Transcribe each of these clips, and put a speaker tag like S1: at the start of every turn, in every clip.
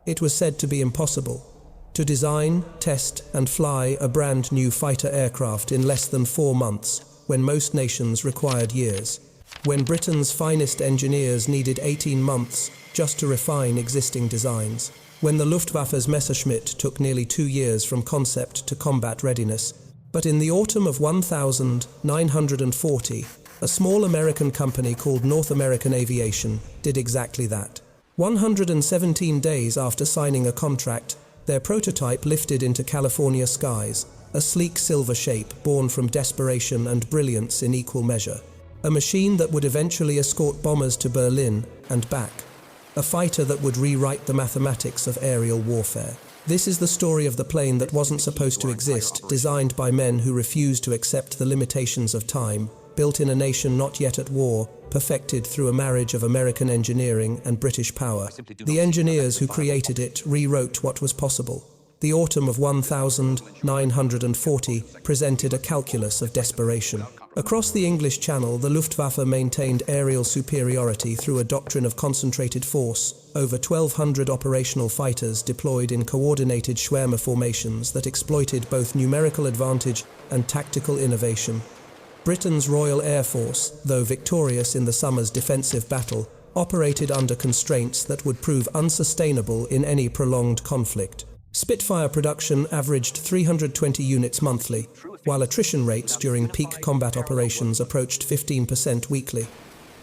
S1: It was said to be impossible to design, test, and fly a brand new fighter aircraft in less than 4 months, when most nations required years. When Britain's finest engineers needed 18 months just to refine existing designs. When the Luftwaffe's Messerschmitt took nearly 2 years from concept to combat readiness. But in the autumn of 1940, a small American company called North American Aviation did exactly that. 117 days after signing a contract, their prototype lifted into California skies, a sleek silver shape born from desperation and brilliance in equal measure. A machine that would eventually escort bombers to Berlin and back. A fighter that would rewrite the mathematics of aerial warfare. This is the story of the plane that wasn't supposed to exist, designed by men who refused to accept the limitations of time, built in a nation not yet at war, perfected through a marriage of American engineering and British power. The engineers who created it rewrote what was possible. The autumn of 1940 presented a calculus of desperation. Across the English Channel, the Luftwaffe maintained aerial superiority through a doctrine of concentrated force, over 1,200 operational fighters deployed in coordinated Schwärme formations that exploited both numerical advantage and tactical innovation. Britain's Royal Air Force, though victorious in the summer's defensive battle, operated under constraints that would prove unsustainable in any prolonged conflict. Spitfire production averaged 320 units monthly, while attrition rates during peak combat operations approached 15% weekly.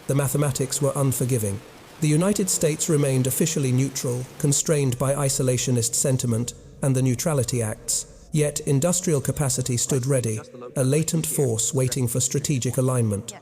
S1: The mathematics were unforgiving. The United States remained officially neutral, constrained by isolationist sentiment and the Neutrality Acts. Yet industrial capacity stood ready, a latent force waiting for strategic alignment.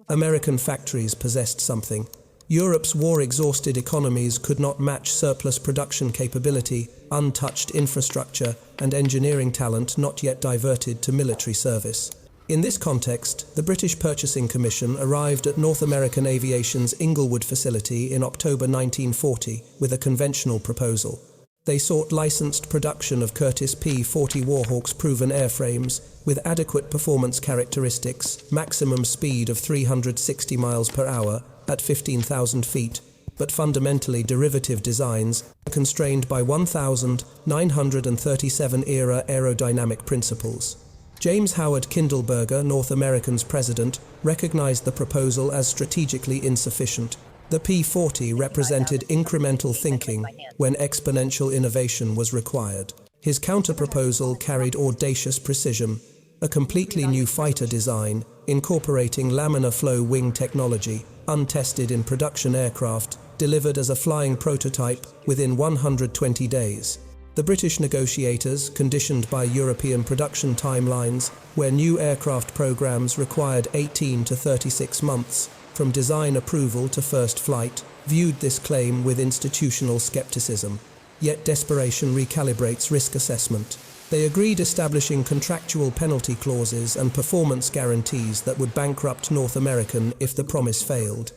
S1: American factories possessed something. Europe's war-exhausted economies could not match surplus production capability, untouched infrastructure, and engineering talent not yet diverted to military service. In this context, the British Purchasing Commission arrived at North American Aviation's Inglewood facility in October 1940 with a conventional proposal. They sought licensed production of Curtiss P-40 Warhawk's proven airframes with adequate performance characteristics, maximum speed of 360 miles per hour at 15,000 feet, but fundamentally derivative designs constrained by 1937-era aerodynamic principles. James Howard Kindleberger, North American's president, recognized the proposal as strategically insufficient. The P-40 represented incremental thinking when exponential innovation was required. His counterproposal carried audacious precision, a completely new fighter design incorporating laminar flow wing technology, untested in production aircraft, delivered as a flying prototype within 120 days. The British negotiators, conditioned by European production timelines, where new aircraft programs required 18 to 36 months, from design approval to first flight, viewed this claim with institutional skepticism. Yet desperation recalibrates risk assessment. They agreed establishing contractual penalty clauses and performance guarantees that would bankrupt North American if the promise failed.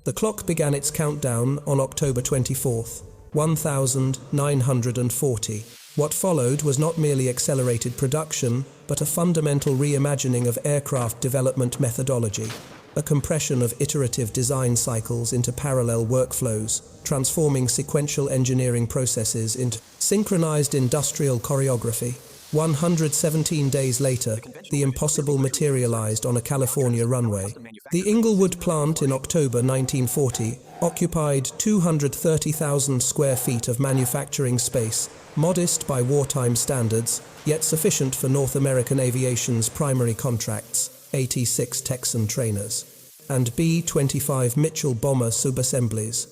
S1: The clock began its countdown on October 24th, 1940. What followed was not merely accelerated production, but a fundamental reimagining of aircraft development methodology. A compression of iterative design cycles into parallel workflows, transforming sequential engineering processes into synchronized industrial choreography. 117 days later, the impossible materialized on a California runway. The Inglewood plant in October 1940 occupied 230,000 square feet of manufacturing space, modest by wartime standards, yet sufficient for North American Aviation's primary contracts, 86 Texan trainers, and B-25 Mitchell bomber subassemblies.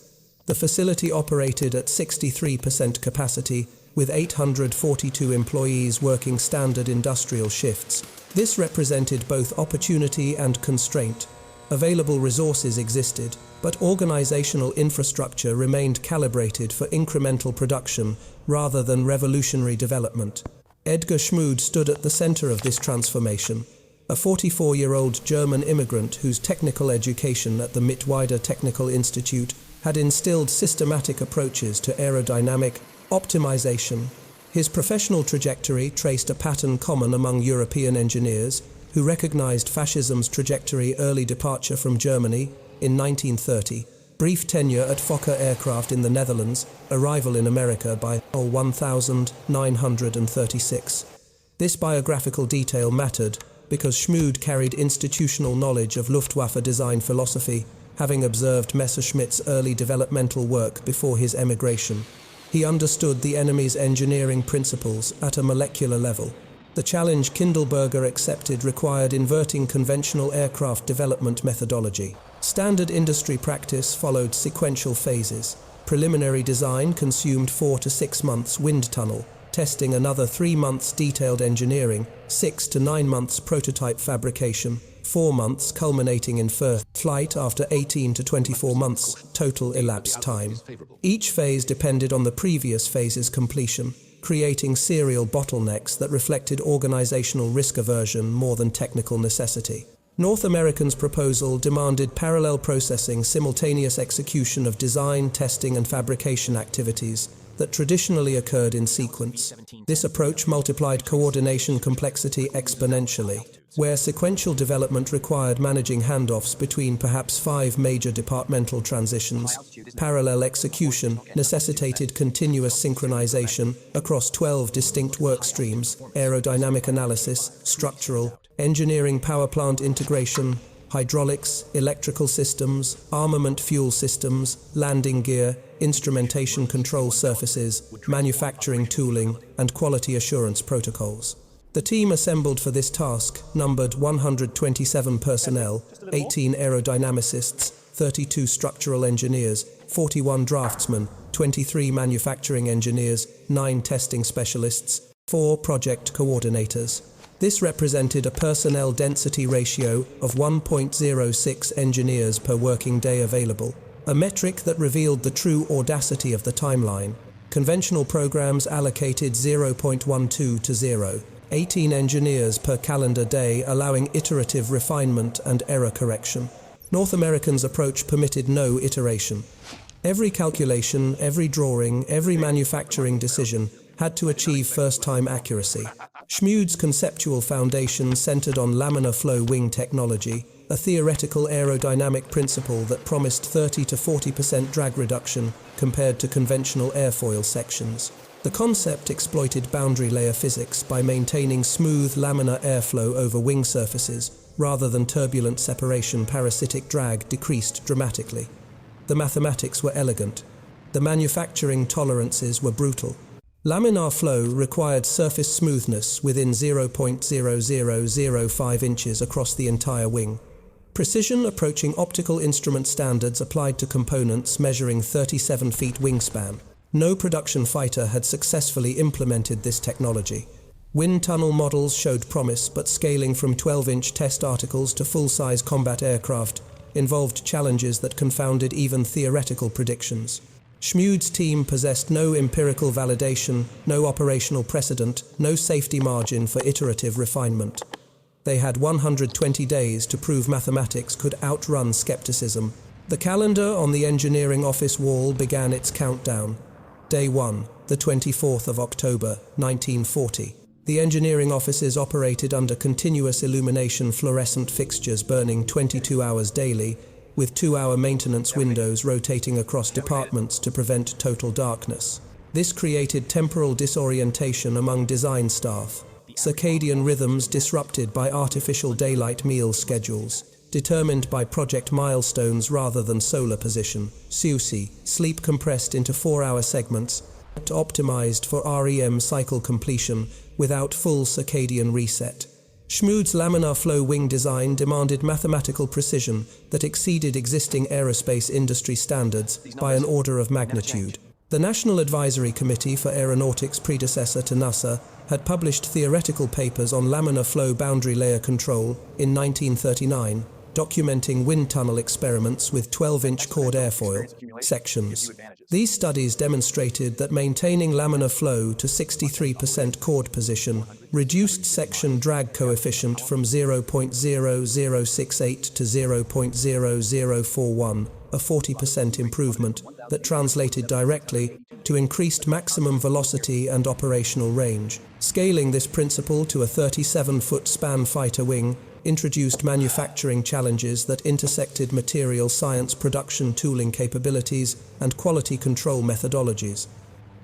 S1: The facility operated at 63% capacity, with 842 employees working standard industrial shifts. This represented both opportunity and constraint. Available resources existed, but organizational infrastructure remained calibrated for incremental production rather than revolutionary development. Edgar Schmude stood at the center of this transformation, a 44-year-old German immigrant whose technical education at the Mittweida Technical Institute had instilled systematic approaches to aerodynamic optimization. His professional trajectory traced a pattern common among European engineers who recognized fascism's trajectory early departure from Germany in 1930, brief tenure at Fokker Aircraft in the Netherlands, arrival in America by 1936. This biographical detail mattered because Schmood carried institutional knowledge of Luftwaffe design philosophy, having observed Messerschmitt's early developmental work before his emigration. He understood the enemy's engineering principles at a molecular level. The challenge Kindleberger accepted required inverting conventional aircraft development methodology. Standard industry practice followed sequential phases. Preliminary design consumed 4 to 6 months wind tunnel, testing another 3 months detailed engineering, 6 to 9 months prototype fabrication, 4 months culminating in first flight after 18 to 24 months total elapsed time. Each phase depended on the previous phase's completion, creating serial bottlenecks that reflected organizational risk aversion more than technical necessity. North American's proposal demanded parallel processing, simultaneous execution of design, testing, and fabrication activities that traditionally occurred in sequence. This approach multiplied coordination complexity exponentially, where sequential development required managing handoffs between perhaps 5 major departmental transitions. Parallel execution necessitated continuous synchronization across 12 distinct work streams: aerodynamic analysis, structural, engineering, power plant integration, hydraulics, electrical systems, armament fuel systems, landing gear, instrumentation control surfaces, manufacturing tooling, and quality assurance protocols. The team assembled for this task numbered 127 personnel, 18 aerodynamicists, 32 structural engineers, 41 draftsmen, 23 manufacturing engineers, 9 testing specialists, 4 project coordinators. This represented a personnel density ratio of 1.06 engineers per working day available, a metric that revealed the true audacity of the timeline. Conventional programs allocated 0.12 to 0, 18 engineers per calendar day, allowing iterative refinement and error correction. North American's approach permitted no iteration. Every calculation, every drawing, every manufacturing decision had to achieve first-time accuracy. Schmood's conceptual foundation centered on laminar flow wing technology, a theoretical aerodynamic principle that promised 30 to 40% drag reduction compared to conventional airfoil sections. The concept exploited boundary layer physics by maintaining smooth laminar airflow over wing surfaces rather than turbulent separation. Parasitic drag decreased dramatically. The mathematics were elegant. The manufacturing tolerances were brutal. Laminar flow required surface smoothness within 0.0005 inches across the entire wing. Precision approaching optical instrument standards applied to components measuring 37 feet wingspan. No production fighter had successfully implemented this technology. Wind tunnel models showed promise, but scaling from 12-inch test articles to full-size combat aircraft involved challenges that confounded even theoretical predictions. Schmood's team possessed no empirical validation, no operational precedent, no safety margin for iterative refinement. They had 120 days to prove mathematics could outrun skepticism. The calendar on the engineering office wall began its countdown. Day 1, the 24th of October, 1940. The engineering offices operated under continuous illumination fluorescent fixtures burning 22 hours daily, with 2-hour maintenance windows rotating across departments to prevent total darkness. This created temporal disorientation among design staff. Circadian rhythms disrupted by artificial daylight meal schedules, determined by project milestones rather than solar position. SUSI, sleep compressed into 4-hour segments, optimized for REM cycle completion without full circadian reset. Schmood's laminar flow wing design demanded mathematical precision that exceeded existing aerospace industry standards by an order of magnitude. The National Advisory Committee for Aeronautics, predecessor to NASA, had published theoretical papers on laminar flow boundary layer control in 1939, documenting wind tunnel experiments with 12-inch chord airfoil sections. These studies demonstrated that maintaining laminar flow to 63% chord position reduced section drag coefficient from 0.0068 to 0.0041, a 40% improvement that translated directly to increased maximum velocity and operational range. Scaling this principle to a 37-foot span fighter wing introduced manufacturing challenges that intersected material science production tooling capabilities and quality control methodologies.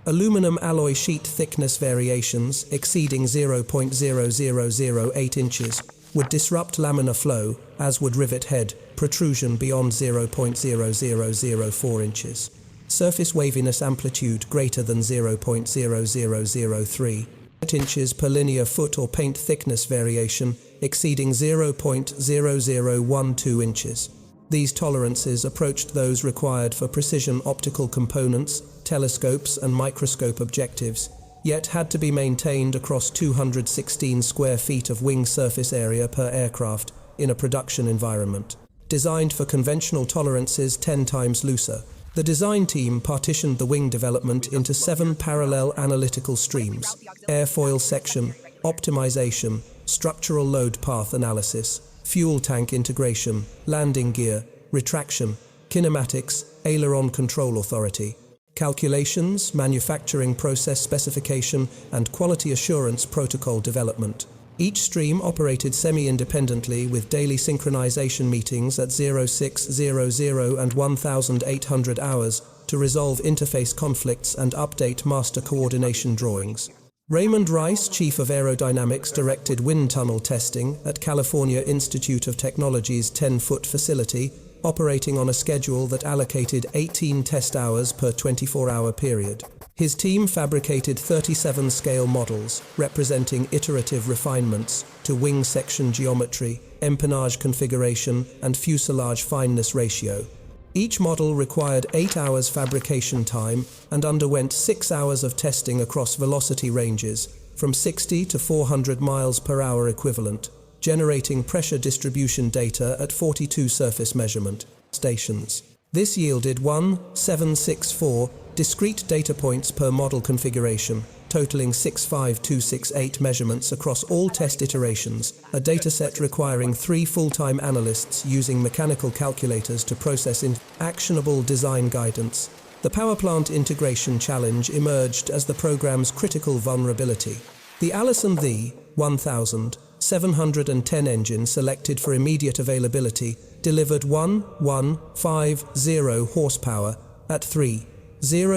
S1: Aluminum alloy sheet thickness variations exceeding 0.0008 inches would disrupt laminar flow, as would rivet head protrusion beyond 0.0004 inches. Surface waviness amplitude greater than 0.0003 inches per linear foot or paint thickness variation exceeding 0.0012 inches. These tolerances approached those required for precision optical components, telescopes and microscope objectives, yet had to be maintained across 216 square feet of wing surface area per aircraft in a production environment. Designed for conventional tolerances 10 times looser, the design team partitioned the wing development into 7 parallel analytical streams: airfoil section, optimization, structural load path analysis, fuel tank integration, landing gear, retraction, kinematics, aileron control authority, calculations, manufacturing process specification, and quality assurance protocol development. Each stream operated semi-independently with daily synchronization meetings at 0600 and 1800 hours to resolve interface conflicts and update master coordination drawings. Raymond Rice, Chief of Aerodynamics, directed wind tunnel testing at California Institute of Technology's 10-foot facility, operating on a schedule that allocated 18 test hours per 24-hour period. His team fabricated 37 scale models representing iterative refinements to wing section geometry, empennage configuration, and fuselage fineness ratio. Each model required 8 hours fabrication time and underwent 6 hours of testing across velocity ranges from 60 to 400 miles per hour equivalent, generating pressure distribution data at 42 surface measurement stations. This yielded 1764 discrete data points per model configuration, totaling 65268 measurements across all test iterations, a dataset requiring 3 full-time analysts using mechanical calculators to process actionable design guidance. The power plant integration challenge emerged as the program's critical vulnerability. The Allison The 1710 engine selected for immediate availability delivered 1150 horsepower at 30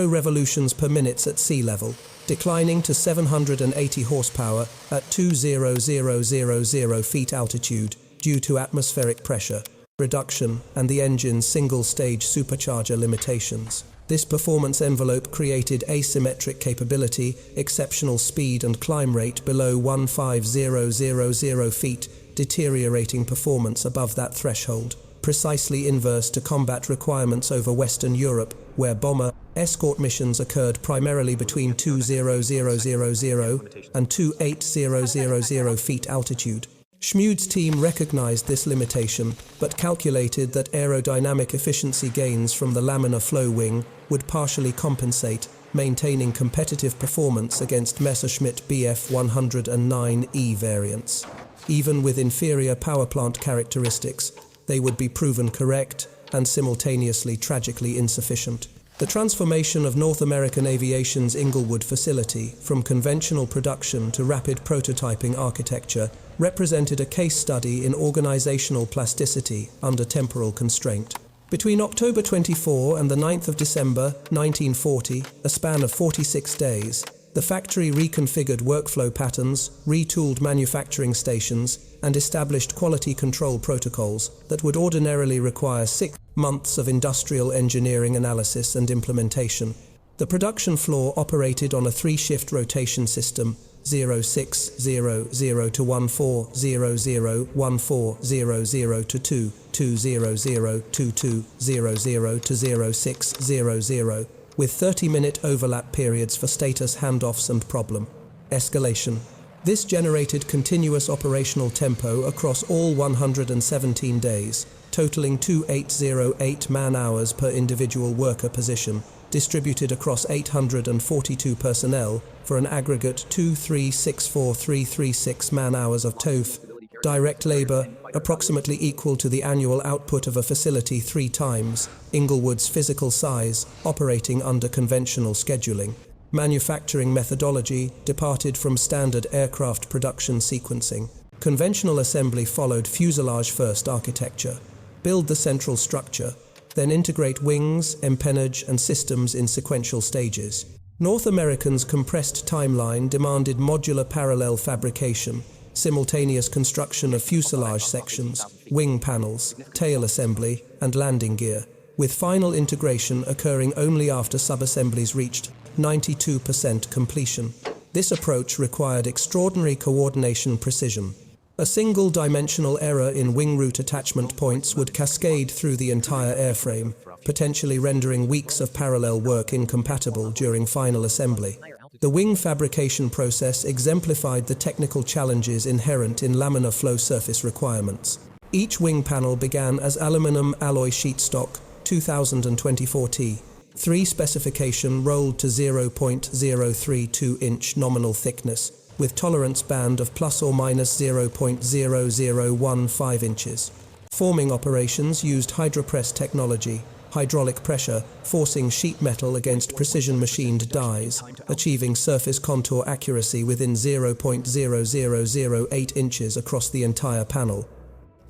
S1: revolutions per minute at sea level, declining to 780 horsepower at 20,000 feet altitude due to atmospheric pressure reduction and the engine's single-stage supercharger limitations. This performance envelope created asymmetric capability, exceptional speed and climb rate below 15,000 feet, deteriorating performance above that threshold, precisely inverse to combat requirements over Western Europe, where bomber escort missions occurred primarily between 20,000 and 28,000 feet altitude. Schmud's team recognized this limitation, but calculated that aerodynamic efficiency gains from the laminar flow wing would partially compensate, maintaining competitive performance against Messerschmitt Bf 109E variants. Even with inferior power plant characteristics, they would be proven correct and simultaneously tragically insufficient. The transformation of North American Aviation's Inglewood facility from conventional production to rapid prototyping architecture represented a case study in organizational plasticity under temporal constraint. Between October 24 and the 9th of December 1940, a span of 46 days, the factory reconfigured workflow patterns, retooled manufacturing stations, and established quality control protocols that would ordinarily require 6 months of industrial engineering analysis and implementation. The production floor operated on a 3-shift rotation system, 0600 to 1400, 1400 to 2200, 2200 to 0600, with 30-minute overlap periods for status handoffs and problem escalation. This generated continuous operational tempo across all 117 days, totaling 2808 man-hours per individual worker position, distributed across 842 personnel for an aggregate 2364336 man-hours of TOEF. Direct labor, approximately equal to the annual output of a facility 3 times Inglewood's physical size, operating under conventional scheduling. Manufacturing methodology departed from standard aircraft production sequencing. Conventional assembly followed fuselage-first architecture. Build the central structure, then integrate wings, empennage, and systems in sequential stages. North America's compressed timeline demanded modular parallel fabrication, simultaneous construction of fuselage sections, wing panels, tail assembly, and landing gear, with final integration occurring only after subassemblies reached 92% completion. This approach required extraordinary coordination precision. A single-dimensional error in wing root attachment points would cascade through the entire airframe, potentially rendering weeks of parallel work incompatible during final assembly. The wing fabrication process exemplified the technical challenges inherent in laminar flow surface requirements. Each wing panel began as aluminum alloy sheet stock 2024T. 3 specification rolled to 0.032-inch nominal thickness, with tolerance band of plus or minus 0.0015 inches. Forming operations used hydropress technology, hydraulic pressure, forcing sheet metal against precision-machined dies, achieving surface contour accuracy within 0.0008 inches across the entire panel.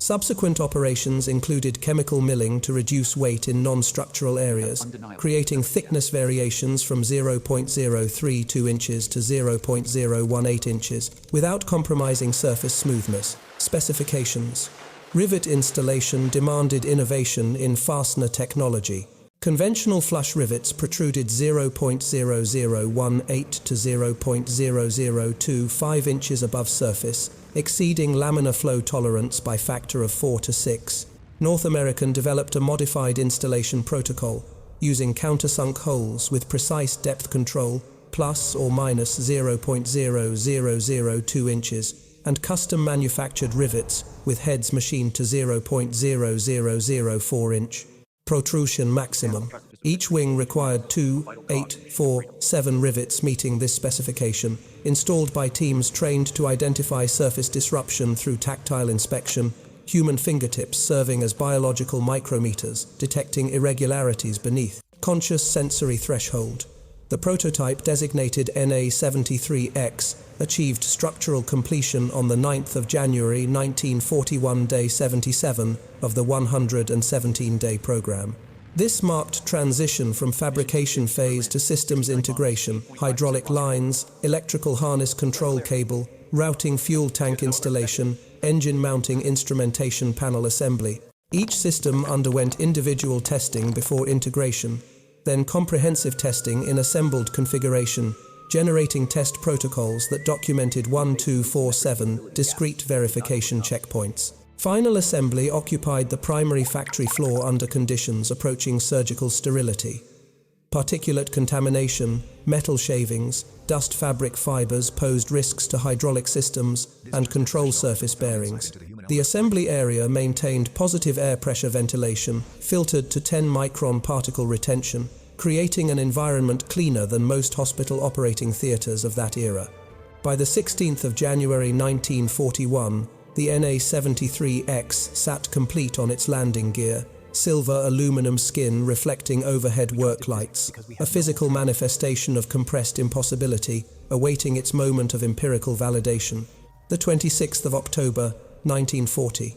S1: Subsequent operations included chemical milling to reduce weight in non-structural areas, creating thickness variations from 0.032 inches to 0.018 inches, without compromising surface smoothness. Specifications. Rivet installation demanded innovation in fastener technology. Conventional flush rivets protruded 0.0018 to 0.0025 inches above surface, exceeding laminar flow tolerance by factor of 4 to 6. North American developed a modified installation protocol, using countersunk holes with precise depth control, plus or minus 0.0002 inches, and custom manufactured rivets with heads machined to 0.0004 inch. Protrusion maximum. Each wing required 2, 8, 4, 7 rivets meeting this specification, installed by teams trained to identify surface disruption through tactile inspection, human fingertips serving as biological micrometers, detecting irregularities beneath. Conscious sensory threshold. The prototype, designated NA-73X, achieved structural completion on the 9th of January 1941, day 77 of the 117-day program. This marked transition from fabrication phase to systems integration, hydraulic lines, electrical harness control cable, routing fuel tank installation, engine mounting instrumentation panel assembly. Each system underwent individual testing before integration, then comprehensive testing in assembled configuration, generating test protocols that documented 1247 discrete verification checkpoints. Final assembly occupied the primary factory floor under conditions approaching surgical sterility. Particulate contamination, metal shavings, dust fabric fibers posed risks to hydraulic systems and control surface bearings. The assembly area maintained positive air pressure ventilation, filtered to 10-micron particle retention, creating an environment cleaner than most hospital operating theaters of that era. By the 16th of January 1941, the NA-73X sat complete on its landing gear, silver aluminum skin reflecting overhead work lights, a physical manifestation of compressed impossibility, awaiting its moment of empirical validation. The 26th of October, 1940,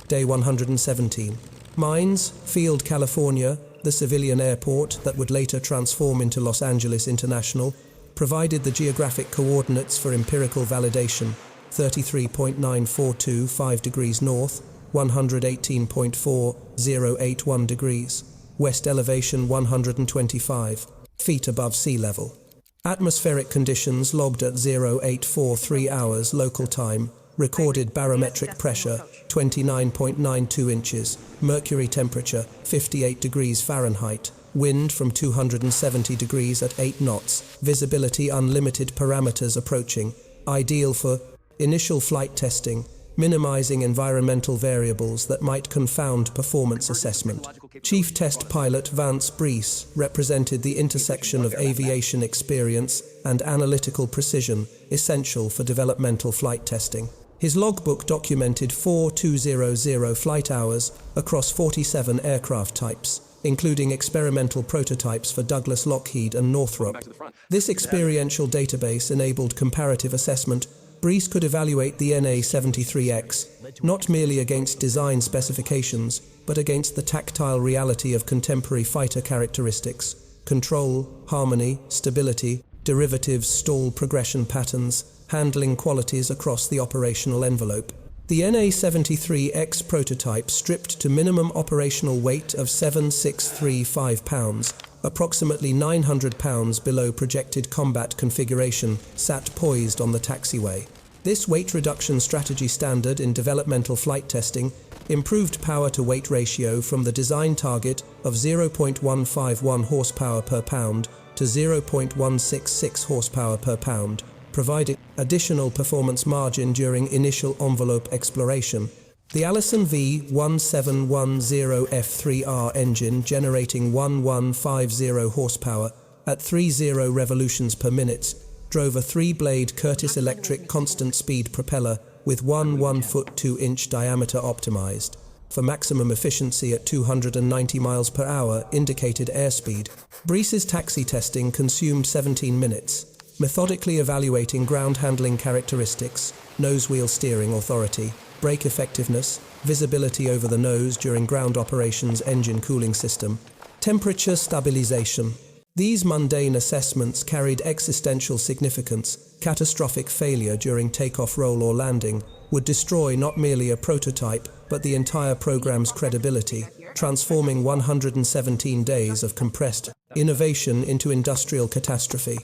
S1: day 117. Mines, Field, California, the civilian airport that would later transform into Los Angeles International, provided the geographic coordinates for empirical validation: 33.9425 degrees north, 118.4081 degrees, west elevation 125 feet above sea level. Atmospheric conditions logged at 0843 hours local time, recorded barometric pressure 29.92 inches, mercury temperature 58 degrees Fahrenheit, wind from 270 degrees at 8 knots, visibility unlimited, parameters approaching, ideal for initial flight testing, minimizing environmental variables that might confound performance assessment. Chief Test Pilot Vance Brees represented the intersection of aviation experience and analytical precision essential for developmental flight testing. His logbook documented 4,200 flight hours across 47 aircraft types, including experimental prototypes for Douglas, Lockheed, and Northrop. This experiential database enabled comparative assessment, Breeze could evaluate the NA-73X, not merely against design specifications, but against the tactile reality of contemporary fighter characteristics: control, harmony, stability, derivatives, stall progression patterns, handling qualities across the operational envelope. The NA-73X prototype, stripped to minimum operational weight of 7,635 pounds, approximately 900 pounds below projected combat configuration, sat poised on the taxiway. This weight reduction strategy, standard in developmental flight testing, improved power-to-weight ratio from the design target of 0.151 horsepower per pound to 0.166 horsepower per pound, providing additional performance margin during initial envelope exploration. The Allison V1710F3R engine, generating 1150 horsepower at 30 revolutions per minute, drove a 3-blade Curtiss electric constant-speed propeller with one 1-foot 2-inch diameter optimized for maximum efficiency at 290 miles per hour indicated airspeed. Breeze's taxi testing consumed 17 minutes, methodically evaluating ground handling characteristics, nose wheel steering authority, brake effectiveness, visibility over the nose during ground operations, engine cooling system, temperature stabilization. These mundane assessments carried existential significance. Catastrophic failure during takeoff, roll, or landing would destroy not merely a prototype, but the entire program's credibility, transforming 117 days of compressed innovation into industrial catastrophe.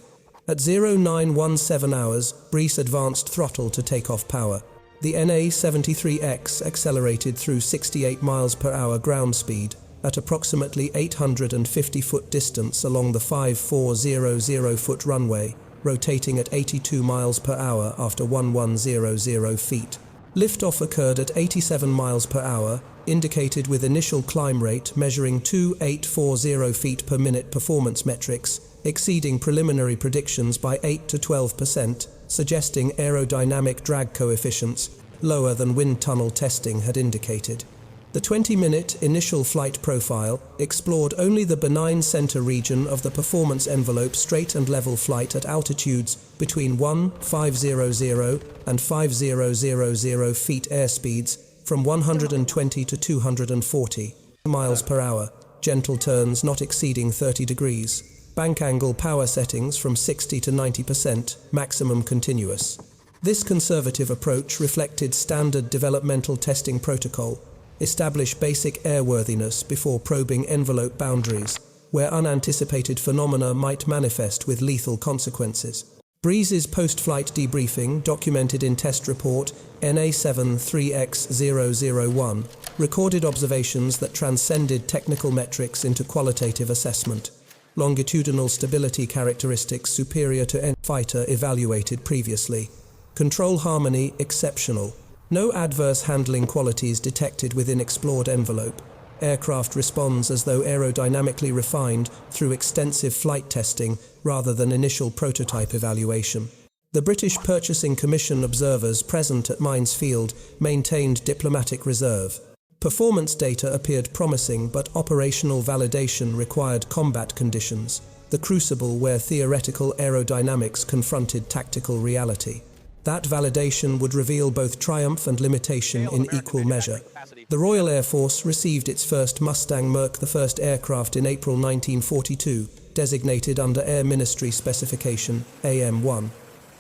S1: At 0917 hours, Breeze advanced throttle to takeoff power. The NA-73X accelerated through 68 miles per hour ground speed at approximately 850-foot distance along the 5400-foot runway, rotating at 82 miles per hour after 1100 feet. Liftoff occurred at 87 miles per hour, indicated with initial climb rate measuring 2840 feet per minute, performance metrics exceeding preliminary predictions by 8 to 12%, suggesting aerodynamic drag coefficients lower than wind tunnel testing had indicated. The 20-minute initial flight profile explored only the benign center region of the performance envelope, straight and level flight at altitudes between 1500 and 5000 feet, airspeeds from 120 to 240 miles per hour, gentle turns not exceeding 30 degrees, bank angle power settings from 60 to 90%, maximum continuous. This conservative approach reflected standard developmental testing protocol, establish basic airworthiness before probing envelope boundaries, where unanticipated phenomena might manifest with lethal consequences. Breeze's post-flight debriefing, documented in test report NA73X001, recorded observations that transcended technical metrics into qualitative assessment. Longitudinal stability characteristics superior to any fighter evaluated previously. Control harmony exceptional. No adverse handling qualities detected within explored envelope. Aircraft responds as though aerodynamically refined through extensive flight testing rather than initial prototype evaluation. The British Purchasing Commission observers present at Mines Field maintained diplomatic reserve. Performance data appeared promising, but operational validation required combat conditions, the crucible where theoretical aerodynamics confronted tactical reality. That validation would reveal both triumph and limitation in equal measure. The Royal Air Force received its first Mustang Merc I aircraft in April 1942, designated under Air Ministry Specification AM-1,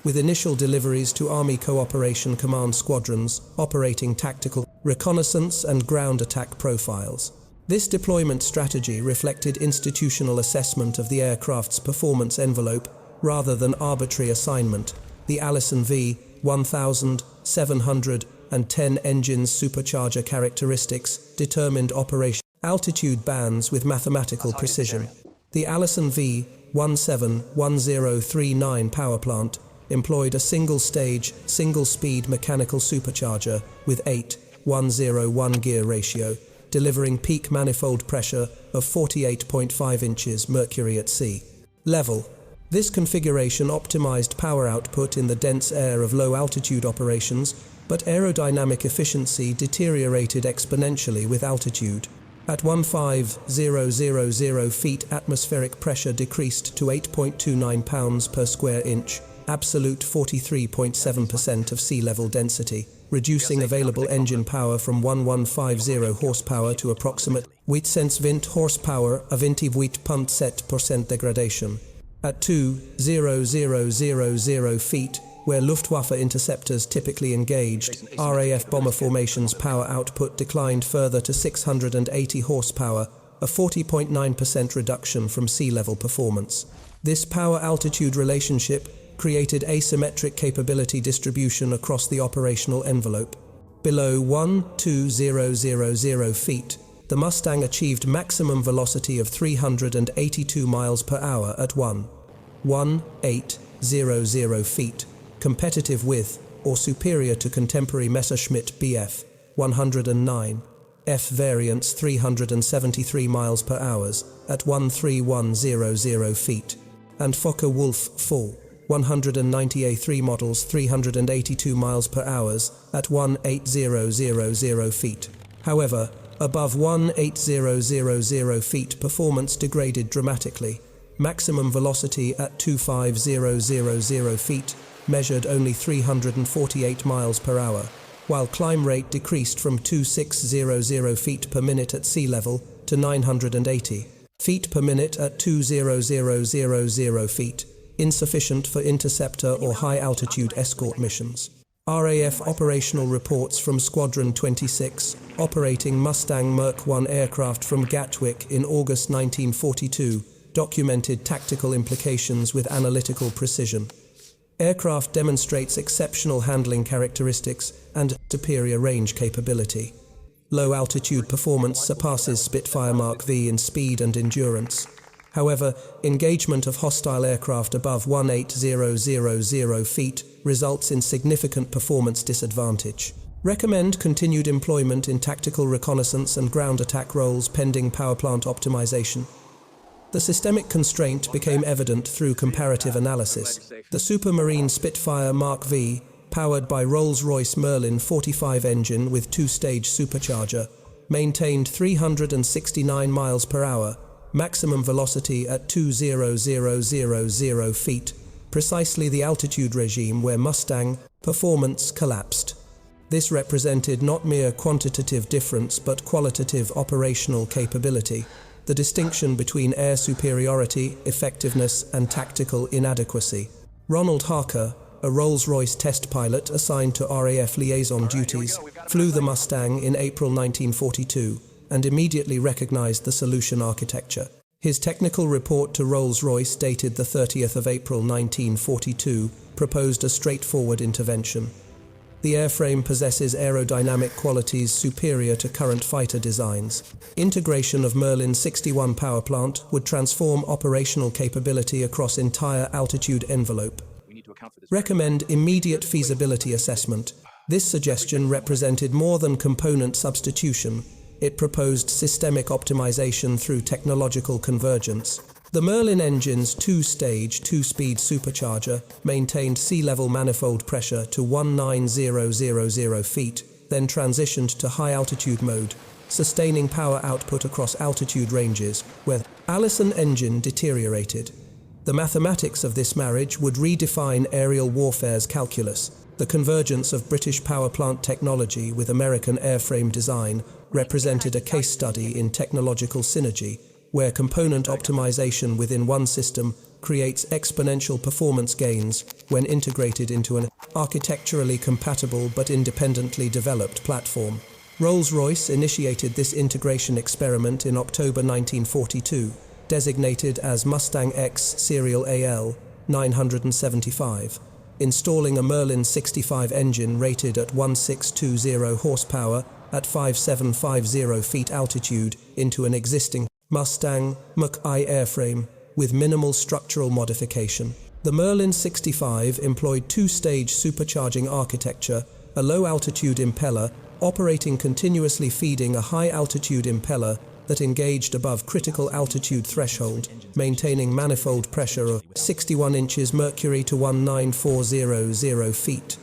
S1: with initial deliveries to Army Cooperation Command squadrons operating tactical, reconnaissance and ground attack profiles. This deployment strategy reflected institutional assessment of the aircraft's performance envelope rather than arbitrary assignment. The Allison V1710 engine's supercharger characteristics determined operation altitude bands with mathematical precision. The Allison V171039 power plant employed a single-stage, single-speed mechanical supercharger with 8:101 gear ratio, delivering peak manifold pressure of 48.5 inches mercury at sea level. This configuration optimized power output in the dense air of low-altitude operations, but aerodynamic efficiency deteriorated exponentially with altitude. At 15,000 feet, atmospheric pressure decreased to 8.29 pounds per square inch, absolute 43.7% of sea level density, reducing available engine power from 1150 horsepower to approximately 820 horsepower, a 28% degradation. At 2,000 feet, where Luftwaffe interceptors typically engaged, RAF bomber formation's power output declined further to 680 horsepower, a 40.9% reduction from sea level performance. This power-altitude relationship created asymmetric capability distribution across the operational envelope. Below 1,2000 feet, the Mustang achieved maximum velocity of 382 miles per hour at 1,1800 feet, competitive with or superior to contemporary Messerschmitt Bf 109 F variants 373 miles per hour at 13100 feet, and Focke-Wulf 4 190A3 models 382 miles per hour at 18000 feet. However, above 18000 feet performance degraded dramatically. Maximum velocity at 25000 feet measured only 348 miles per hour, while climb rate decreased from 2600 feet per minute at sea level to 980 feet per minute at 20000 feet, insufficient for interceptor or high-altitude escort missions. RAF operational reports from Squadron 26, operating Mustang Merc 1 aircraft from Gatwick in August 1942, documented tactical implications with analytical precision. Aircraft demonstrates exceptional handling characteristics and superior range capability. Low-altitude performance surpasses Spitfire Mark V in speed and endurance. However, engagement of hostile aircraft above 18000 feet results in significant performance disadvantage. Recommend continued employment in tactical reconnaissance and ground attack roles pending powerplant optimization. The systemic constraint became evident through comparative analysis. The Supermarine Spitfire Mark V, powered by Rolls-Royce Merlin 45 engine with two-stage supercharger, maintained 369 miles per hour, maximum velocity at 20000 feet, precisely the altitude regime where Mustang performance collapsed. This represented not mere quantitative difference but qualitative operational capability. The distinction between air superiority, effectiveness, and tactical inadequacy. Ronald Harker, a Rolls-Royce test pilot assigned to RAF liaison duties, flew the Mustang in April 1942 and immediately recognized the solution architecture. His technical report to Rolls-Royce, dated the 30th of April 1942, proposed a straightforward intervention. The airframe possesses aerodynamic qualities superior to current fighter designs. Integration of Merlin 61 power plant would transform operational capability across entire altitude envelope. Recommend immediate feasibility assessment. This suggestion represented more than component substitution. It proposed systemic optimization through technological convergence. The Merlin engine's two-stage, two-speed supercharger maintained sea-level manifold pressure to 19000 feet, then transitioned to high-altitude mode, sustaining power output across altitude ranges, where Allison engine deteriorated. The mathematics of this marriage would redefine aerial warfare's calculus. The convergence of British power plant technology with American airframe design represented a case study in technological synergy, where component optimization within one system creates exponential performance gains when integrated into an architecturally compatible but independently developed platform. Rolls-Royce initiated this integration experiment in October 1942, designated as Mustang X Serial AL 975, installing a Merlin 65 engine rated at 1620 horsepower at 5750 feet altitude into an existing Mustang Mach-I airframe with minimal structural modification. The Merlin 65 employed two-stage supercharging architecture, a low-altitude impeller operating continuously feeding a high-altitude impeller that engaged above critical altitude threshold, maintaining manifold pressure of 61 inches mercury to 19400 feet.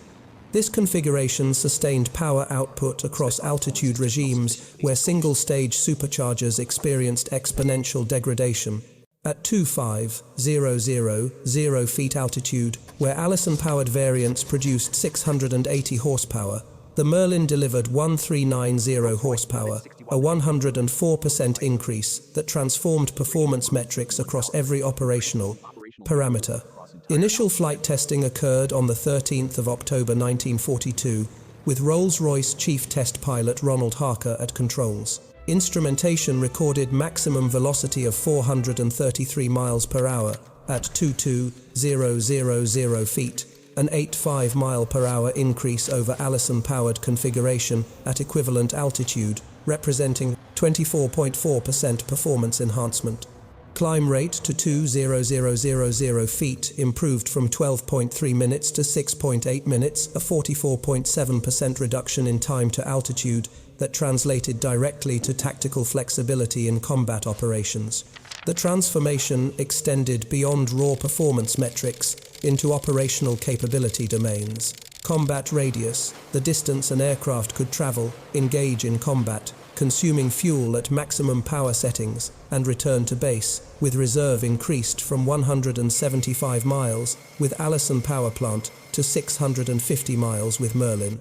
S1: This configuration sustained power output across altitude regimes where single-stage superchargers experienced exponential degradation. At 25,000 feet altitude, where Allison-powered variants produced 680 horsepower, the Merlin delivered 1390 horsepower, a 104% increase that transformed performance metrics across every operational parameter. Initial flight testing occurred on the 13th of October 1942, with Rolls-Royce Chief Test Pilot Ronald Harker at controls. Instrumentation recorded maximum velocity of 433 miles per hour at 22,000 feet, an 85 mile per hour increase over Allison-powered configuration at equivalent altitude, representing 24.4% performance enhancement. Climb rate to 2,000 feet improved from 12.3 minutes to 6.8 minutes, a 44.7% reduction in time to altitude that translated directly to tactical flexibility in combat operations. The transformation extended beyond raw performance metrics into operational capability domains. Combat radius, the distance an aircraft could travel, engage in combat, consuming fuel at maximum power settings, and return to base, with reserve increased from 175 miles with Allison Power Plant to 650 miles with Merlin.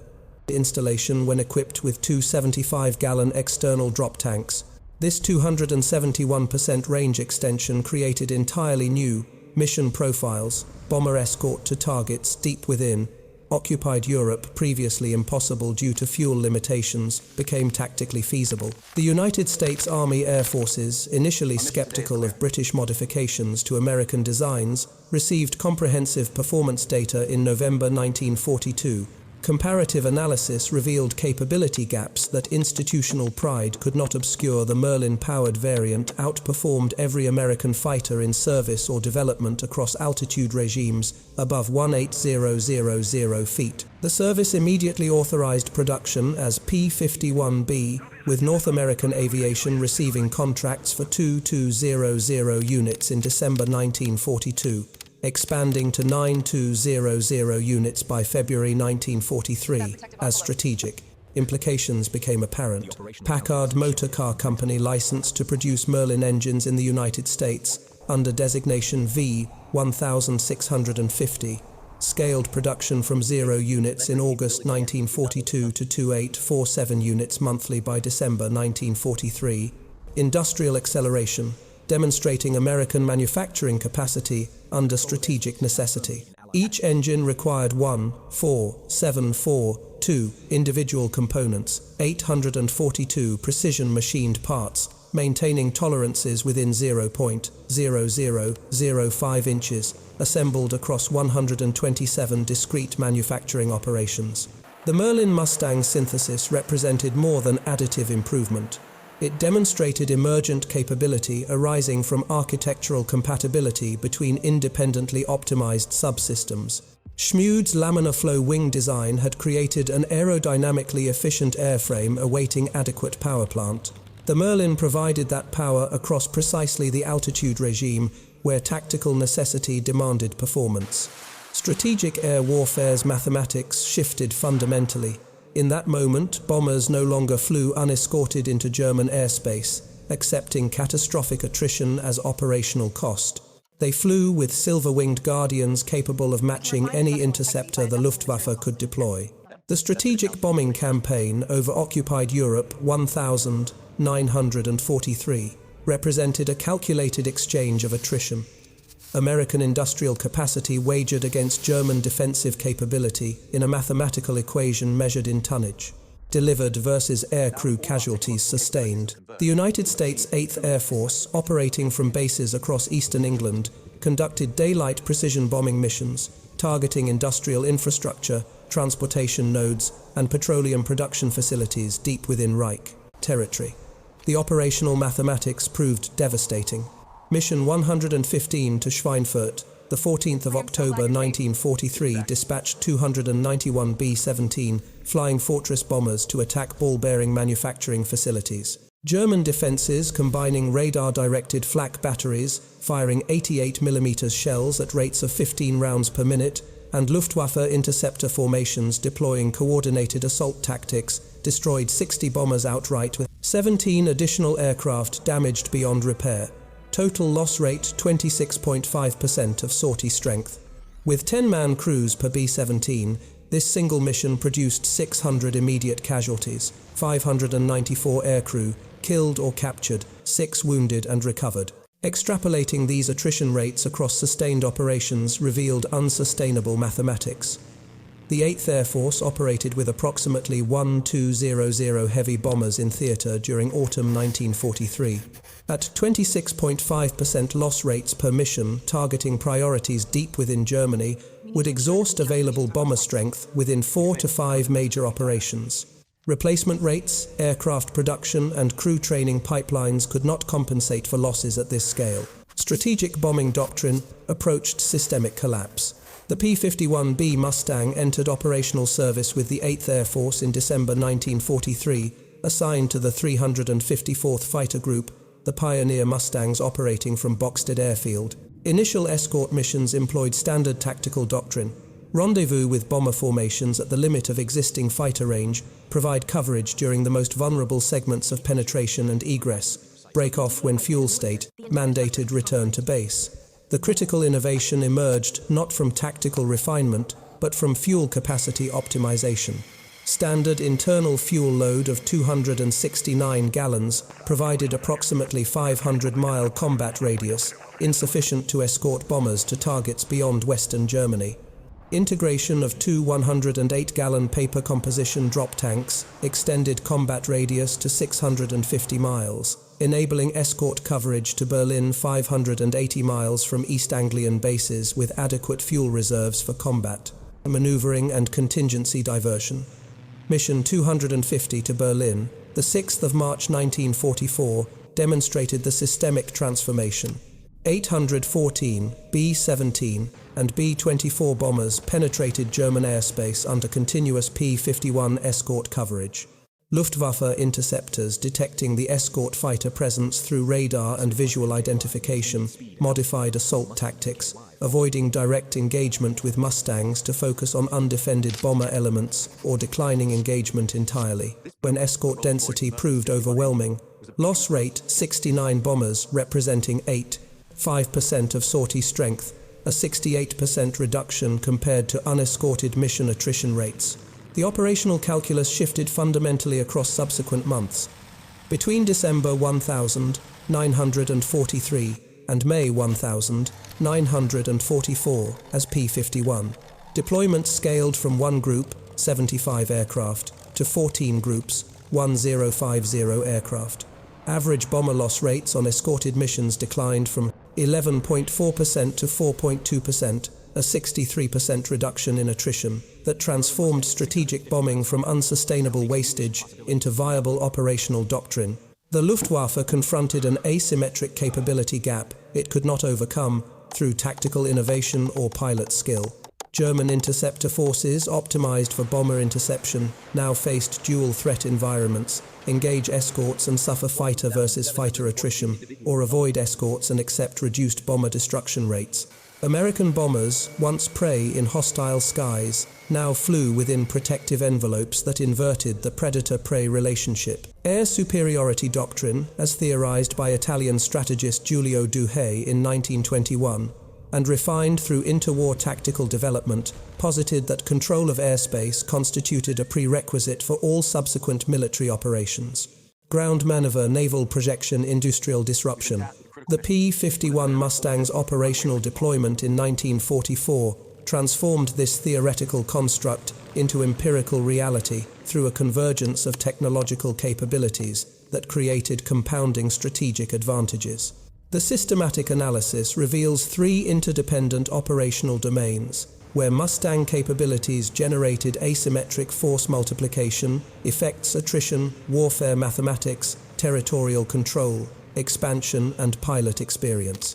S1: Installation when equipped with two 75-gallon external drop tanks. This 271% range extension created entirely new mission profiles, bomber escort to targets deep within occupied Europe, previously impossible due to fuel limitations, became tactically feasible. The United States Army Air Forces, initially skeptical of British modifications to American designs, received comprehensive performance data in November 1942. Comparative analysis revealed capability gaps that institutional pride could not obscure. The Merlin-powered variant outperformed every American fighter in service or development across altitude regimes above 18,000 feet. The service immediately authorized production as P-51B, with North American Aviation receiving contracts for 2200 units in December 1942. Expanding to 9200 units by February 1943. As strategic implications became apparent, Packard Motor Car Company licensed to produce Merlin engines in the United States under designation V1650, scaled production from 0 units in August 1942 to 2847 units monthly by December 1943. Industrial acceleration, demonstrating American manufacturing capacity under strategic necessity. Each engine required 1,4,7,4,2 individual components, 842 precision machined parts, maintaining tolerances within 0.0005 inches, assembled across 127 discrete manufacturing operations. The Merlin Mustang synthesis represented more than additive improvement. It demonstrated emergent capability arising from architectural compatibility between independently optimized subsystems. Schmud's laminar flow wing design had created an aerodynamically efficient airframe awaiting adequate power plant. The Merlin provided that power across precisely the altitude regime where tactical necessity demanded performance. Strategic air warfare's mathematics shifted fundamentally. In that moment, bombers no longer flew unescorted into German airspace, accepting catastrophic attrition as operational cost. They flew with silver-winged Guardians capable of matching any interceptor the Luftwaffe could deploy. The strategic bombing campaign over occupied Europe 1943 represented a calculated exchange of attrition. American industrial capacity wagered against German defensive capability in a mathematical equation measured in tonnage. Delivered versus aircrew casualties sustained. The United States 8th Air Force, operating from bases across eastern England, conducted daylight precision bombing missions, targeting industrial infrastructure, transportation nodes, and petroleum production facilities deep within Reich territory. The operational mathematics proved devastating. Mission 115 to Schweinfurt, the 14th of October 1943, dispatched 291 B-17 Flying Fortress bombers to attack ball-bearing manufacturing facilities. German defenses combining radar-directed flak batteries, firing 88mm shells at rates of 15 rounds per minute, and Luftwaffe interceptor formations deploying coordinated assault tactics, destroyed 60 bombers outright with 17 additional aircraft damaged beyond repair. Total loss rate 26.5% of sortie strength. With 10-man crews per B-17, this single mission produced 600 immediate casualties, 594 aircrew, killed or captured, 6 wounded and recovered. Extrapolating these attrition rates across sustained operations revealed unsustainable mathematics. The 8th Air Force operated with approximately 1,200 heavy bombers in theatre during autumn 1943. At 26.5% loss rates per mission, targeting priorities deep within Germany would exhaust available bomber strength within 4 to 5 major operations. Replacement rates, aircraft production, and crew training pipelines could not compensate for losses at this scale. Strategic bombing doctrine approached systemic collapse. The P-51 Mustang entered operational service with the 8th Air Force in December 1943, assigned to the 354th Fighter Group, the Pioneer Mustangs operating from Boxted Airfield. Initial escort missions employed standard tactical doctrine. Rendezvous with bomber formations at the limit of existing fighter range, provide coverage during the most vulnerable segments of penetration and egress, break off when fuel state, mandated return to base. The critical innovation emerged not from tactical refinement, but from fuel capacity optimization. Standard internal fuel load of 269 gallons provided approximately 500-mile combat radius, insufficient to escort bombers to targets beyond Western Germany. Integration of 2 108-gallon paper composition drop tanks extended combat radius to 650 miles, enabling escort coverage to Berlin 580 miles from East Anglian bases with adequate fuel reserves for combat, maneuvering and contingency diversion. Mission 250 to Berlin, the 6th of March 1944, demonstrated the systemic transformation. 814 B-17 and B-24 bombers penetrated German airspace under continuous P-51 escort coverage. Luftwaffe interceptors detecting the escort fighter presence through radar and visual identification modified assault tactics, avoiding direct engagement with Mustangs to focus on undefended bomber elements or declining engagement entirely. When escort density proved overwhelming, loss rate 69 bombers representing 5% of sortie strength, a 68% reduction compared to unescorted mission attrition rates. The operational calculus shifted fundamentally across subsequent months. Between December 1943 and May 1944 as P-51, deployments scaled from 1 group, 75 aircraft, to 14 groups, 1050 aircraft. Average bomber loss rates on escorted missions declined from 11.4% to 4.2%, a 63% reduction in attrition that transformed strategic bombing from unsustainable wastage into viable operational doctrine. The Luftwaffe confronted an asymmetric capability gap it could not overcome through tactical innovation or pilot skill. German interceptor forces, optimized for bomber interception, now faced dual threat environments, engage escorts and suffer fighter versus fighter attrition, or avoid escorts and accept reduced bomber destruction rates. American bombers, once prey in hostile skies, now flew within protective envelopes that inverted the predator-prey relationship. Air superiority doctrine, as theorized by Italian strategist Giulio Douhet in 1921, and refined through interwar tactical development, posited that control of airspace constituted a prerequisite for all subsequent military operations. Ground maneuver, naval projection, industrial disruption. The P-51 Mustang's operational deployment in 1944 transformed this theoretical construct into empirical reality through a convergence of technological capabilities that created compounding strategic advantages. The systematic analysis reveals 3 interdependent operational domains, where Mustang capabilities generated asymmetric force multiplication, effects attrition, warfare mathematics, territorial control, expansion and pilot experience.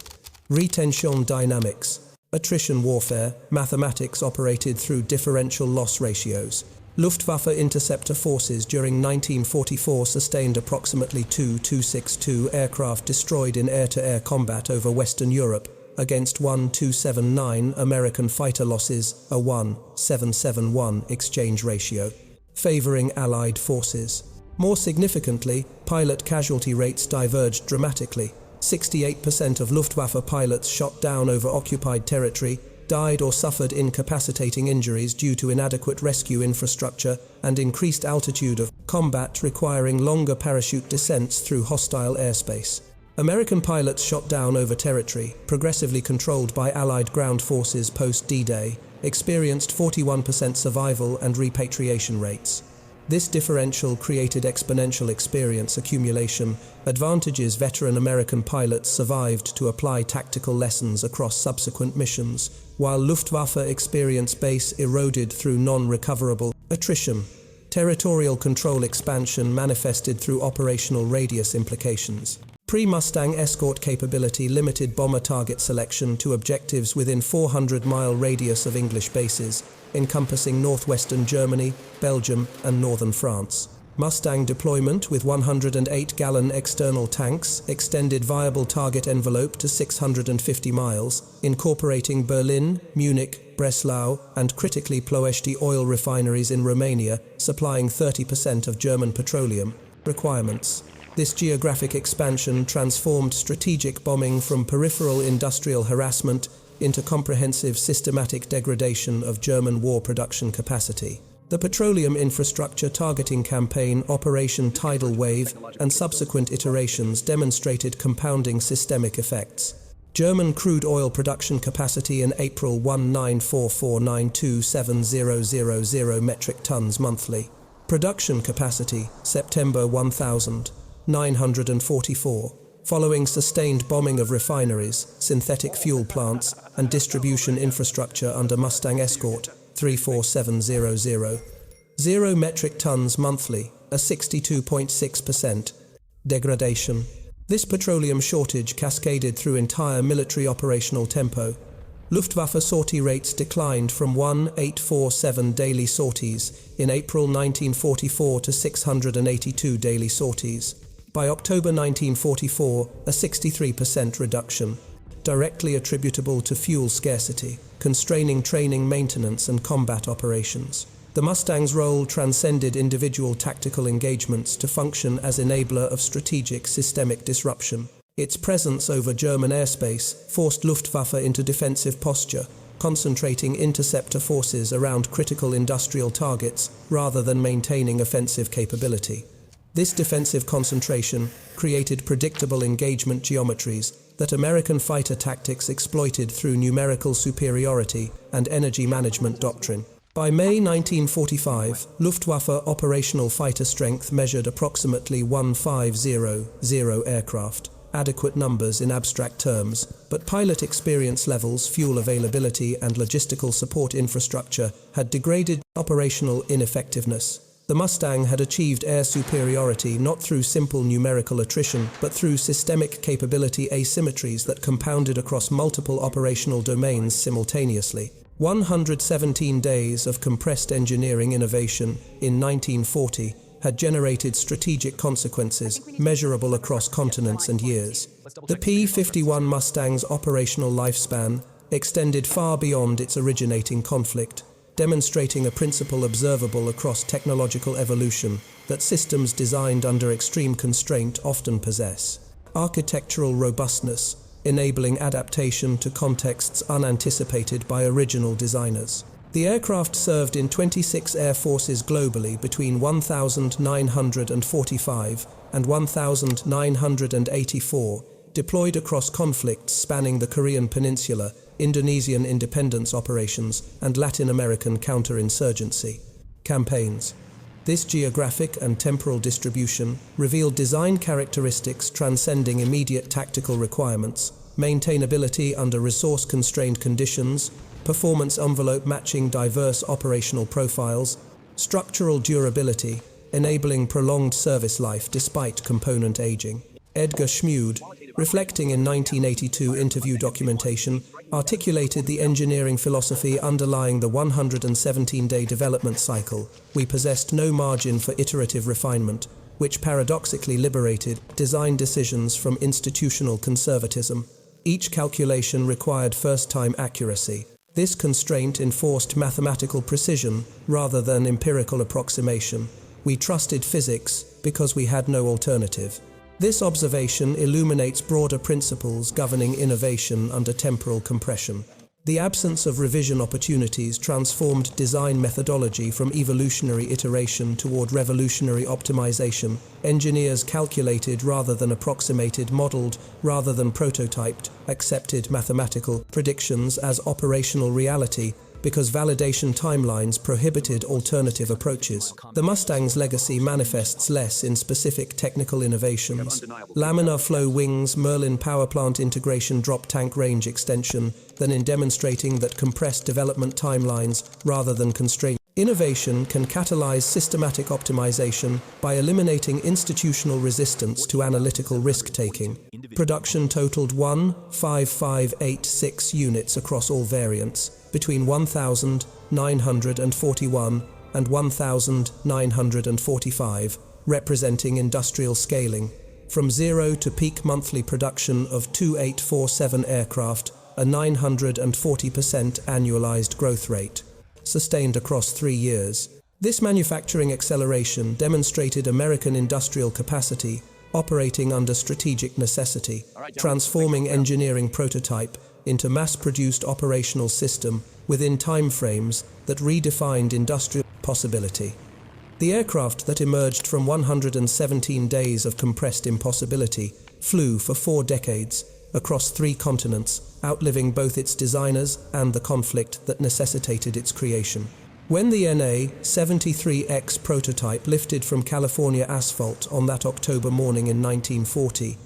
S1: Retention dynamics. Attrition warfare, mathematics operated through differential loss ratios. Luftwaffe interceptor forces during 1944 sustained approximately 2,262 aircraft destroyed in air-to-air combat over Western Europe against 1,279 American fighter losses, a 1,771 exchange ratio, favoring Allied forces. More significantly, pilot casualty rates diverged dramatically. 68% of Luftwaffe pilots shot down over occupied territory died or suffered incapacitating injuries due to inadequate rescue infrastructure and increased altitude of combat requiring longer parachute descents through hostile airspace. American pilots shot down over territory, progressively controlled by Allied ground forces post-D-Day, experienced 41% survival and repatriation rates. This differential created exponential experience accumulation, advantages veteran American pilots survived to apply tactical lessons across subsequent missions, while Luftwaffe experience base eroded through non-recoverable attrition. Territorial control expansion manifested through operational radius implications. Pre-Mustang escort capability limited bomber target selection to objectives within 400-mile radius of English bases, encompassing northwestern Germany, Belgium, and northern France. Mustang deployment with 108-gallon external tanks extended viable target envelope to 650 miles, incorporating Berlin, Munich, Breslau, and critically Ploiești oil refineries in Romania, supplying 30% of German petroleum requirements. This geographic expansion transformed strategic bombing from peripheral industrial harassment into comprehensive systematic degradation of German war production capacity. The petroleum infrastructure targeting campaign Operation Tidal Wave and subsequent iterations demonstrated compounding systemic effects. German crude oil production capacity in April 1944927000 metric tons monthly. Production capacity September 1944. Following sustained bombing of refineries, synthetic fuel plants, and distribution infrastructure under Mustang Escort 34700. 0 metric tons monthly, a 62.6% degradation. This petroleum shortage cascaded through entire military operational tempo. Luftwaffe sortie rates declined from 1,847 daily sorties in April 1944 to 682 daily sorties. By October 1944, a 63% reduction, directly attributable to fuel scarcity, constraining training, maintenance, and combat operations. The Mustang's role transcended individual tactical engagements to function as enabler of strategic systemic disruption. Its presence over German airspace forced Luftwaffe into defensive posture, concentrating interceptor forces around critical industrial targets rather than maintaining offensive capability. This defensive concentration created predictable engagement geometries that American fighter tactics exploited through numerical superiority and energy management doctrine. By May 1945, Luftwaffe operational fighter strength measured approximately 1,500 aircraft, adequate numbers in abstract terms, but pilot experience levels, fuel availability, and logistical support infrastructure had degraded operational ineffectiveness. The Mustang had achieved air superiority not through simple numerical attrition, but through systemic capability asymmetries that compounded across multiple operational domains simultaneously. 117 days of compressed engineering innovation in 1940 had generated strategic consequences measurable across continents and years. The P-51 Mustang's operational lifespan extended far beyond its originating conflict, demonstrating a principle observable across technological evolution that systems designed under extreme constraint often possess. Architectural robustness, enabling adaptation to contexts unanticipated by original designers. The aircraft served in 26 air forces globally between 1945 and 1984, deployed across conflicts spanning the Korean Peninsula, Indonesian independence operations, and Latin American counterinsurgency campaigns. This geographic and temporal distribution revealed design characteristics transcending immediate tactical requirements, maintainability under resource-constrained conditions, performance envelope matching diverse operational profiles, structural durability, enabling prolonged service life despite component aging. Edgar Schmude, reflecting in 1982 interview documentation, articulated the engineering philosophy underlying the 117-day development cycle. We possessed no margin for iterative refinement, which paradoxically liberated design decisions from institutional conservatism. Each calculation required first-time accuracy. This constraint enforced mathematical precision rather than empirical approximation. We trusted physics because we had no alternative. This observation illuminates broader principles governing innovation under temporal compression. The absence of revision opportunities transformed design methodology from evolutionary iteration toward revolutionary optimization. Engineers calculated rather than approximated, modeled rather than prototyped, accepted mathematical predictions as operational reality because validation timelines prohibited alternative approaches. The Mustang's legacy manifests less in specific technical innovations, laminar flow wings, Merlin power plant integration, drop tank range extension, than in demonstrating that compressed development timelines rather than constrained. Innovation can catalyze systematic optimization by eliminating institutional resistance to analytical risk-taking. Production totaled 15586 units across all variants, between 1,941 and 1,945, representing industrial scaling. From zero to peak monthly production of 2847 aircraft, a 940% annualized growth rate, sustained across 3 years. This manufacturing acceleration demonstrated American industrial capacity operating under strategic necessity, transforming engineering prototype into mass-produced operational system within timeframes that redefined industrial possibility. The aircraft that emerged from 117 days of compressed impossibility flew for 4 decades across 3 continents, outliving both its designers and the conflict that necessitated its creation. When the NA-73X prototype lifted from California asphalt on that October morning in 1940,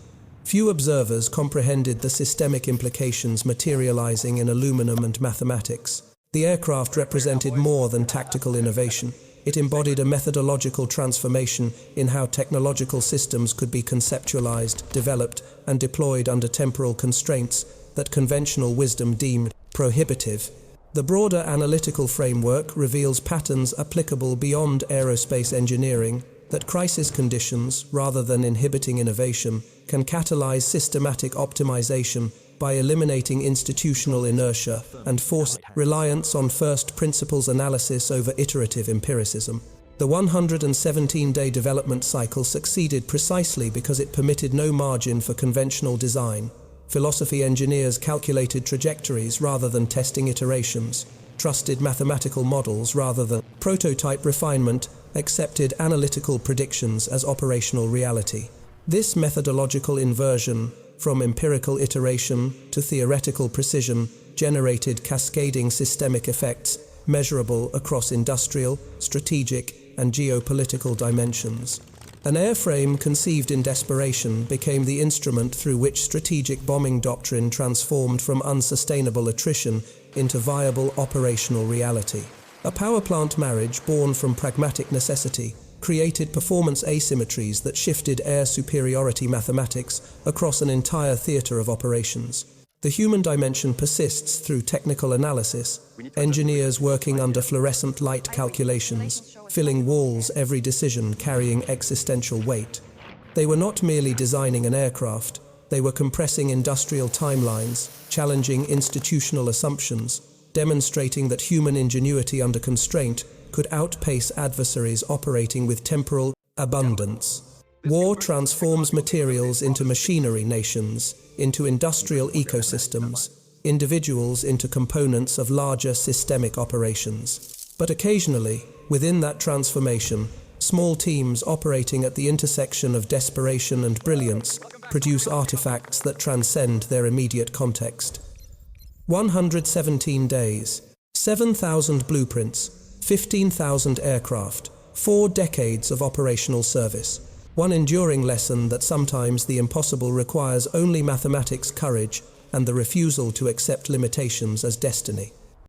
S1: few observers comprehended the systemic implications materializing in aluminum and mathematics. The aircraft represented more than tactical innovation. It embodied a methodological transformation in how technological systems could be conceptualized, developed, and deployed under temporal constraints that conventional wisdom deemed prohibitive. The broader analytical framework reveals patterns applicable beyond aerospace engineering, that crisis conditions, rather than inhibiting innovation, can catalyze systematic optimization by eliminating institutional inertia and force reliance on first principles analysis over iterative empiricism. The 117-day development cycle succeeded precisely because it permitted no margin for conventional design. Philosophy engineers calculated trajectories rather than testing iterations, trusted mathematical models rather than prototype refinement, accepted analytical predictions as operational reality. This methodological inversion from empirical iteration to theoretical precision generated cascading systemic effects measurable across industrial, strategic, and geopolitical dimensions. An airframe conceived in desperation became the instrument through which strategic bombing doctrine transformed from unsustainable attrition into viable operational reality. A power plant marriage born from pragmatic necessity created performance asymmetries that shifted air superiority mathematics across an entire theater of operations. The human dimension persists through technical analysis, engineers working under fluorescent light calculations, filling walls, every decision carrying existential weight. They were not merely designing an aircraft, they were compressing industrial timelines, challenging institutional assumptions, demonstrating that human ingenuity under constraint could outpace adversaries operating with temporal abundance. War transforms materials into machinery, nations into industrial ecosystems, individuals into components of larger systemic operations. But occasionally, within that transformation, small teams operating at the intersection of desperation and brilliance produce artifacts that transcend their immediate context. 117 days, 7,000 blueprints, 15,000 aircraft, 4 decades of operational service. One enduring lesson that sometimes the impossible requires only mathematics, courage, and the refusal to accept limitations as destiny.